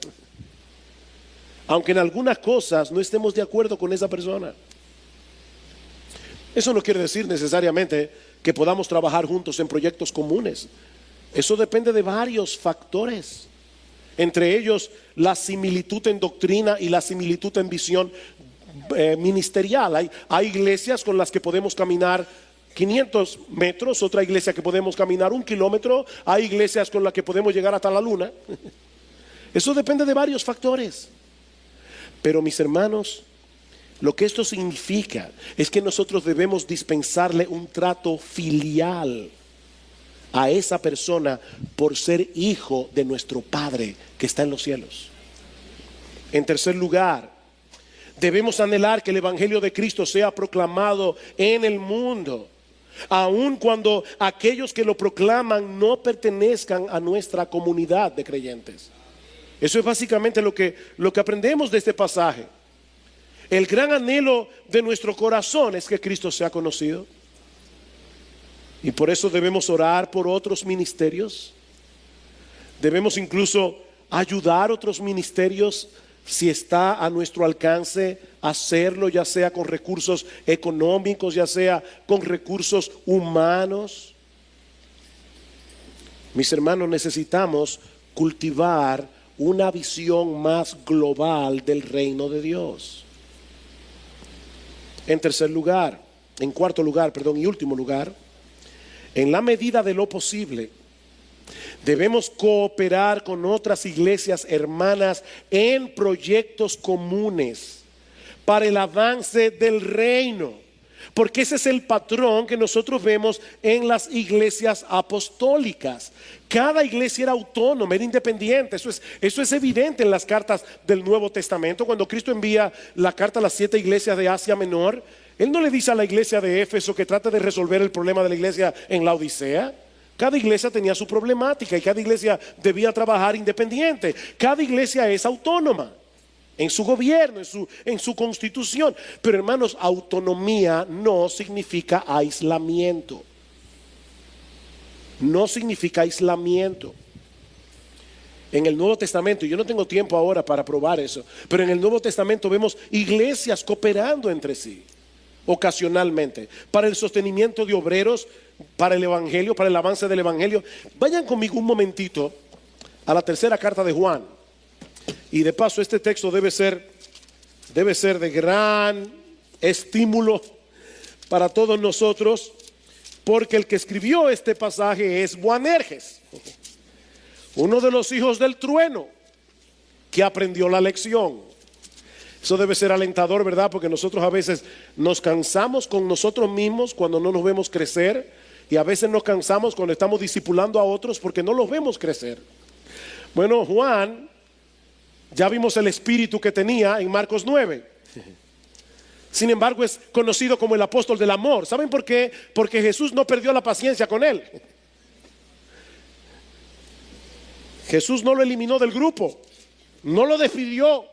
aunque en algunas cosas no estemos de acuerdo con esa persona. Eso no quiere decir necesariamente que podamos trabajar juntos en proyectos comunes. Eso depende de varios factores, entre ellos la similitud en doctrina y la similitud en visión ministerial. Hay iglesias con las que podemos caminar 500 metros, otra iglesia que podemos caminar 1 kilómetro, hay iglesias con las que podemos llegar hasta la luna. Eso depende de varios factores. Pero mis hermanos, lo que esto significa es que nosotros debemos dispensarle un trato filial a esa persona por ser hijo de nuestro Padre que está en los cielos. En tercer lugar, debemos anhelar que el Evangelio de Cristo sea proclamado en el mundo, aun cuando aquellos que lo proclaman no pertenezcan a nuestra comunidad de creyentes. Eso es básicamente lo que aprendemos de este pasaje. El gran anhelo de nuestro corazón es que Cristo sea conocido. Y por eso debemos orar por otros ministerios. Debemos incluso ayudar a otros ministerios si está a nuestro alcance hacerlo, ya sea con recursos económicos, ya sea con recursos humanos. Mis hermanos, necesitamos cultivar una visión más global del reino de Dios. En cuarto lugar y último lugar, en la medida de lo posible, debemos cooperar con otras iglesias hermanas en proyectos comunes para el avance del reino, porque ese es el patrón que nosotros vemos en las iglesias apostólicas. Cada iglesia era autónoma, era independiente. Eso es evidente en las cartas del Nuevo Testamento. Cuando Cristo envía la carta a las 7 iglesias de Asia Menor, Él no le dice a la iglesia de Éfeso que trate de resolver el problema de la iglesia en la Odisea. Cada iglesia tenía su problemática y cada iglesia debía trabajar independiente. Cada iglesia es autónoma en su gobierno, en su constitución. Pero hermanos, autonomía no significa aislamiento. No significa aislamiento. En el Nuevo Testamento, y yo no tengo tiempo ahora para probar eso, pero en el Nuevo Testamento vemos iglesias cooperando entre sí, ocasionalmente, para el sostenimiento de obreros, para el Evangelio, para el avance del Evangelio. Vayan conmigo un momentito a la tercera carta de Juan. Y de paso, este texto debe ser de gran estímulo para todos nosotros, porque el que escribió este pasaje es Boanerges, uno de los hijos del trueno, que aprendió la lección. Eso debe ser alentador, ¿verdad? Porque nosotros a veces nos cansamos con nosotros mismos cuando no nos vemos crecer, y a veces nos cansamos cuando estamos discipulando a otros porque no los vemos crecer. Bueno, Juan, ya vimos el espíritu que tenía en Marcos 9. Sin embargo, es conocido como el apóstol del amor. ¿Saben por qué? Porque Jesús no perdió la paciencia con él. Jesús no lo eliminó del grupo, no lo despidió,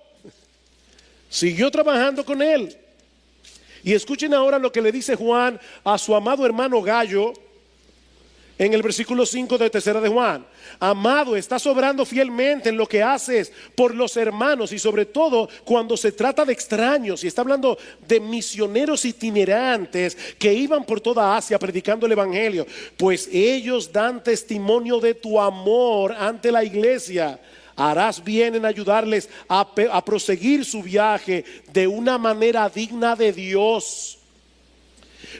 siguió trabajando con él. Y escuchen ahora lo que le dice Juan a su amado hermano Gallo en el versículo 5 de tercera de Juan. Amado, estás obrando fielmente en lo que haces por los hermanos, y sobre todo cuando se trata de extraños. Y está hablando de misioneros itinerantes que iban por toda Asia predicando el Evangelio, pues ellos dan testimonio de tu amor ante la iglesia. Harás bien en ayudarles a proseguir su viaje de una manera digna de Dios.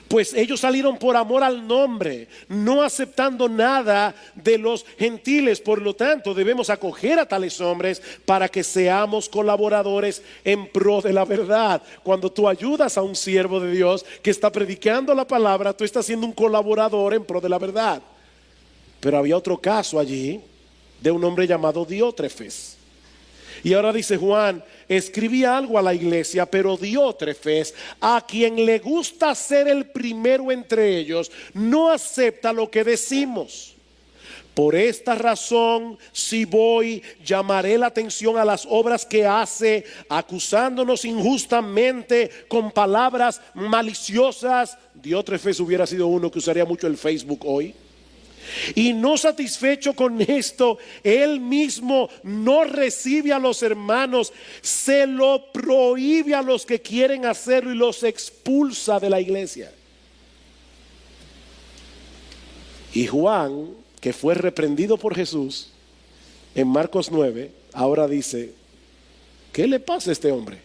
Pues ellos salieron por amor al nombre, no aceptando nada de los gentiles. Por lo tanto, debemos acoger a tales hombres para que seamos colaboradores en pro de la verdad. Cuando tú ayudas a un siervo de Dios que está predicando la palabra, tú estás siendo un colaborador en pro de la verdad. Pero había otro caso allí de un hombre llamado Diótrefes. Y ahora dice Juan, escribí algo a la iglesia, pero Diótrefes, a quien le gusta ser el primero entre ellos, no acepta lo que decimos. Por esta razón, si voy, llamaré la atención a las obras que hace, acusándonos injustamente con palabras maliciosas. Diótrefes hubiera sido uno que usaría mucho el Facebook hoy. Y no satisfecho con esto, él mismo no recibe a los hermanos, se lo prohíbe a los que quieren hacerlo y los expulsa de la iglesia. Y Juan, que fue reprendido por Jesús en Marcos 9, ahora dice: ¿qué le pasa a este hombre?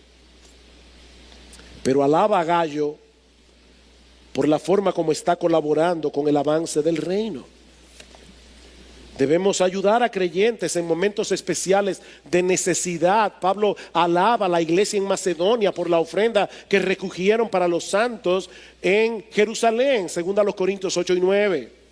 Pero alaba a Gallo por la forma como está colaborando con el avance del reino. Debemos ayudar a creyentes en momentos especiales de necesidad. Pablo alaba a la iglesia en Macedonia por la ofrenda que recogieron para los santos en Jerusalén, según a los Corintios 8 y 9.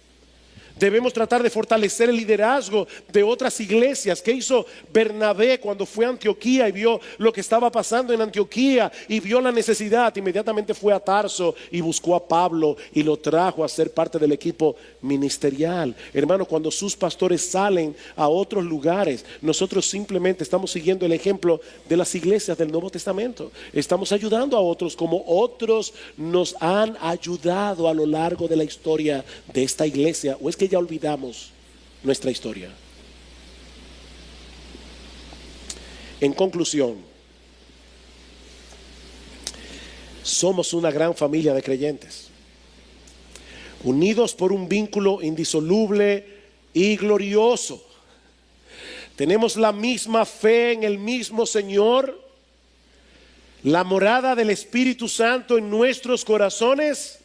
Debemos tratar de fortalecer el liderazgo de otras iglesias. ¿Qué hizo Bernabé cuando fue a Antioquía y vio lo que estaba pasando en Antioquía y vio la necesidad? Inmediatamente fue a Tarso y buscó a Pablo y lo trajo a ser parte del equipo ministerial. Hermano, cuando sus pastores salen a otros lugares, nosotros simplemente estamos siguiendo el ejemplo de las iglesias del Nuevo Testamento. Estamos ayudando a otros como otros nos han ayudado a lo largo de la historia de esta iglesia. ¿O es que ya olvidamos nuestra historia? En conclusión, somos una gran familia de creyentes, unidos por un vínculo indisoluble y glorioso. Tenemos la misma fe en el mismo Señor, la morada del Espíritu Santo en nuestros corazones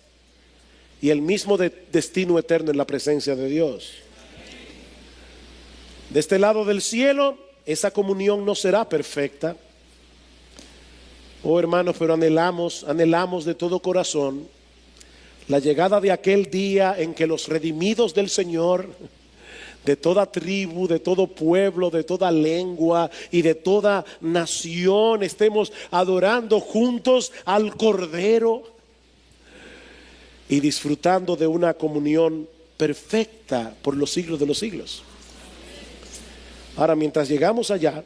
y el mismo destino eterno en la presencia de Dios. De este lado del cielo, esa comunión no será perfecta. Oh hermanos, pero anhelamos de todo corazón la llegada de aquel día en que los redimidos del Señor, de toda tribu, de todo pueblo, de toda lengua y de toda nación, estemos adorando juntos al Cordero y disfrutando de una comunión perfecta por los siglos de los siglos. Ahora, mientras llegamos allá,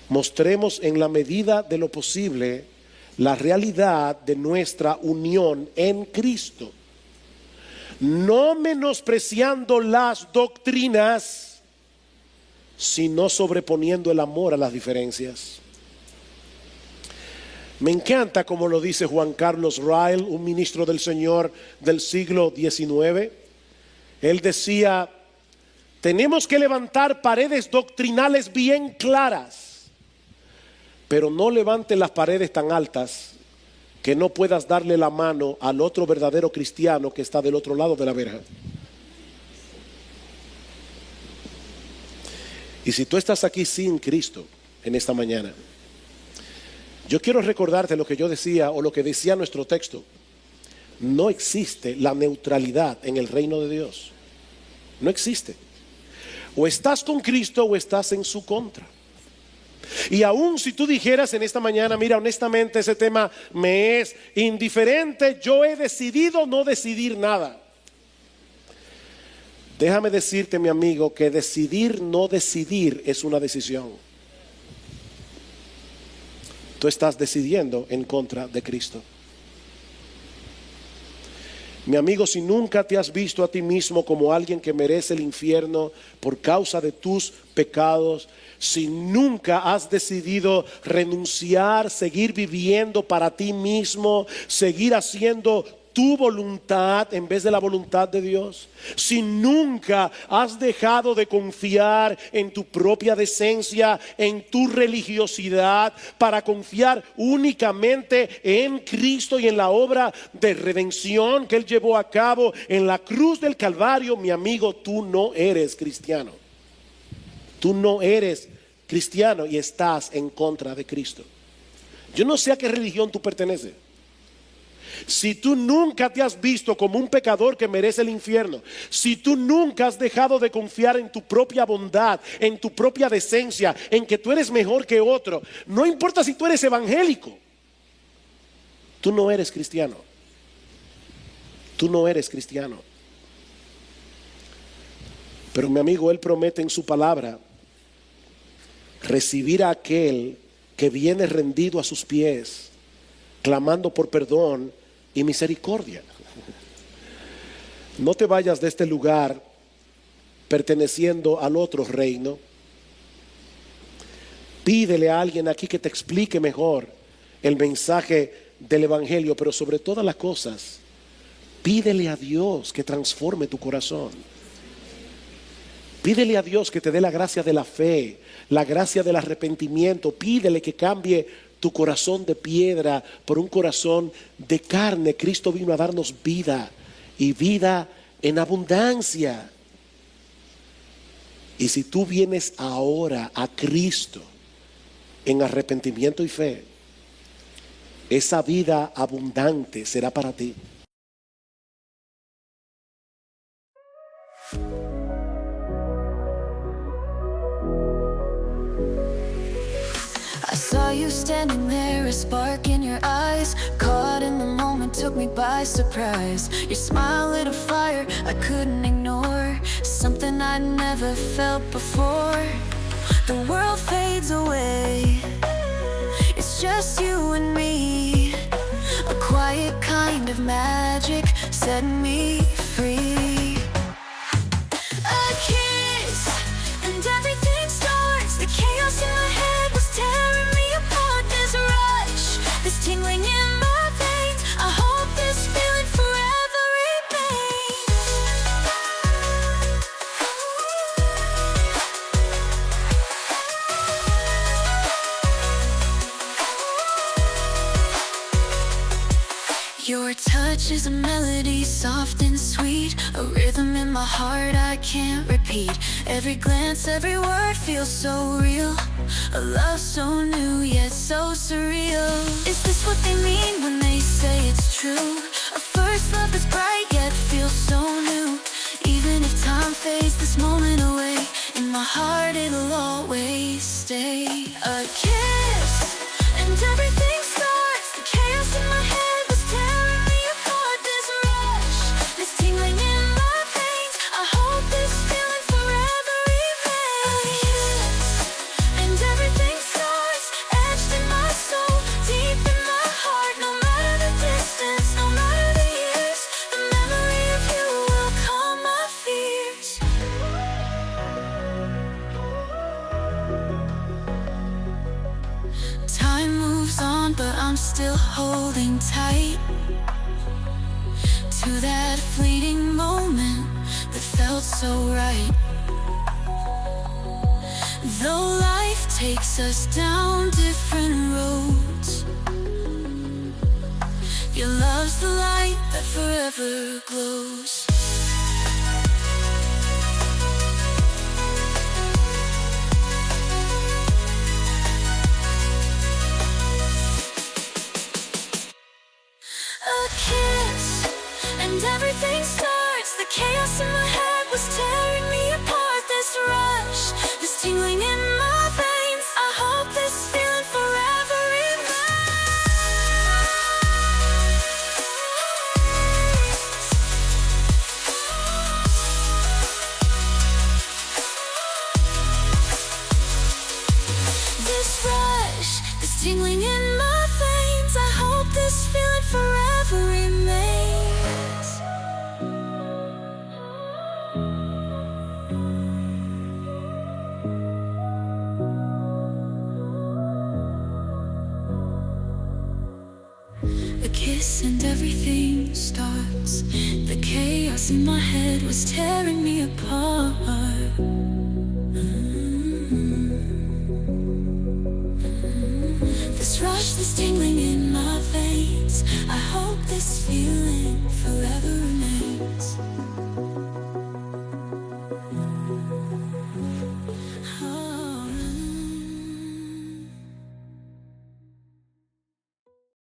mostremos en la medida de lo posible la realidad de nuestra unión en Cristo, no menospreciando las doctrinas, sino sobreponiendo el amor a las diferencias. Me encanta como lo dice Juan Carlos Ryle, un ministro del Señor del siglo XIX. Él decía: tenemos que levantar paredes doctrinales bien claras, pero no levante las paredes tan altas que no puedas darle la mano al otro verdadero cristiano que está del otro lado de la verja. Y si tú estás aquí sin Cristo en esta mañana, yo quiero recordarte lo que yo decía o lo que decía nuestro texto. No existe la neutralidad en el reino de Dios. No existe. O estás con Cristo o estás en su contra. Y aún si tú dijeras en esta mañana: mira, honestamente ese tema me es indiferente, yo he decidido no decidir nada. Déjame decirte, mi amigo, que decidir no decidir es una decisión. Tú estás decidiendo en contra de Cristo. Mi amigo, si nunca te has visto a ti mismo como alguien que merece el infierno por causa de tus pecados, si nunca has decidido renunciar, seguir viviendo para ti mismo, seguir haciendo tu voluntad en vez de la voluntad de Dios, si nunca has dejado de confiar en tu propia decencia, en tu religiosidad, para confiar únicamente en Cristo y en la obra de redención que Él llevó a cabo en la cruz del Calvario, mi amigo, tú no eres cristiano. Tú no eres cristiano y estás en contra de Cristo. Yo no sé a qué religión tú perteneces. Si tú nunca te has visto como un pecador que merece el infierno, si tú nunca has dejado de confiar en tu propia bondad, en tu propia decencia, en que tú eres mejor que otro, no importa si tú eres evangélico, tú no eres cristiano. Tú no eres cristiano. Pero mi amigo, Él promete en su palabra recibir a aquel que viene rendido a sus pies, clamando por perdón y misericordia. No te vayas de este lugar perteneciendo al otro reino. Pídele a alguien aquí que te explique mejor el mensaje del Evangelio, pero sobre todas las cosas, pídele a Dios que transforme tu corazón. Pídele a Dios que te dé la gracia de la fe, la gracia del arrepentimiento. Pídele que cambie tu corazón de piedra por un corazón de carne. Cristo vino a darnos vida y vida en abundancia. Y si tú vienes ahora a Cristo en arrepentimiento y fe, esa vida abundante será para ti. I saw you standing there, a spark in your eyes. Caught in the moment, took me by surprise. Your smile lit a fire I couldn't ignore, something I'd never felt before. The world fades away, it's just you and me. A quiet kind of magic set me free. A kiss and everything starts. The chaos in my head was tearing me apart. This rush, this tingling in my veins. I hope this feeling forever remains. Your touch is a melody, soft and sweet, a rhythm in my heart I can't repeat. Every glance, every word feels so real, a love so new yet so surreal. Is this what they mean when they say it's true? A first love that's bright yet feels so new. Even if time fades this moment away, in my heart it'll always stay. A kiss and everything starts. The chaos in my head was tearing me apart. This rush, this tingling in my veins. I hope this feeling forever remains. A kiss and everything starts, etched in my soul, deep in my heart. No matter the distance, no matter the years, the memory of you will calm my fears. Time moves on, but I'm still holding tight to that fleeting moment that felt so right. Though life takes us down different roads, your love's the light that forever glows. A kiss and everything starts. The chaos in my head was tearing me apart. This rush, this tingling in my veins. I hope this feeling forever remains. This rush, this tingling in my veins. I hope this feeling forever remains. A kiss and everything starts. The chaos in my head was tearing me apart. This rush, this tingling in my veins. I hope this feeling